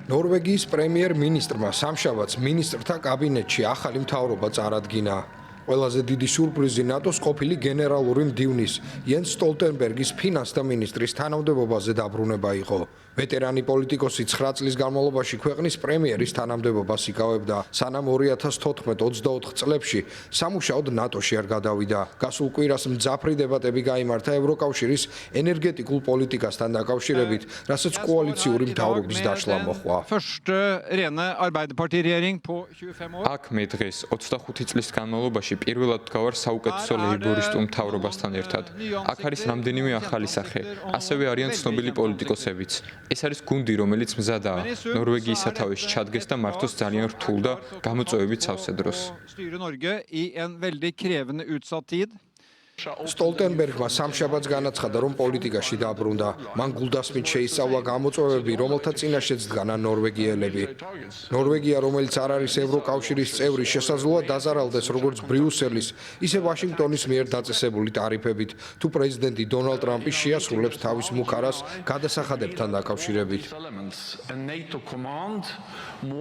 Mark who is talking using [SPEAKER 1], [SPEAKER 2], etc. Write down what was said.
[SPEAKER 1] ნორვეგიის პრემიერ-მინისტრმა სამშაბათს მინისტრთა კაბინეტში ახალი მთავრობა წარადგინა. ყველაზე დიდი სიურპრიზი ნატოს ყოფილი გენერალური მდივნის იენს სტოლტენბერგის ფინანსთა მინისტრის თანამდებობაზე დაბრუნება იყო. ვეტერანი პოლიტიკოსი 9 წლის განმავლობაში ქვეყნის პრემიერის თანამდებობას იკავებდა, სანამ 2014-24 წლებში სამუშაოდ ნატოში არ გადავიდა. გასულ კვირას მძაფრი დებატები გაიმართა ევროკავშირის ენერგეტიკულ პოლიტიკასთან დაკავშირებით, რასაც კოალიციური მთავრობის დაშლა მოჰყვა.
[SPEAKER 2] აქ მე დღეს 25 წლის განმავლობაში პირველად ვდგავარ საუკეთესო ლეიბორისტულ მთავრობასთან ერთად. აქ არის რამდენიმე ახალი სახე, ასევე არიან ცნობილი პოლიტიკოსებიც. ეს არის გუნდი, რომელიც მზადაა ნორვეგიის სათავეში ჩადგეს და მართოს ძალიან რთულ და გამოწვევებით სავსე დროს.
[SPEAKER 1] სტოლტენბერგმა სამშაბათს განაცხადა, რომ პოლიტიკაში დაბრუნდა. მან გულდასმით შეისწავლა გამოწვევები, რომელთა წინაშეც დგანან ნორვეგიელები. ნორვეგია, რომელიც არ არის ევროკავშირის წევრი, შესაძლოა დაზარალდეს როგორც ბრიუსელის, ისე ვაშინგტონის მიერ დაწესებული ტარიფებით, თუ პრეზიდენტი დონალდ ტრამპი შეასრულებს თავის მუქარას გადასახადებთან დაკავშირებით.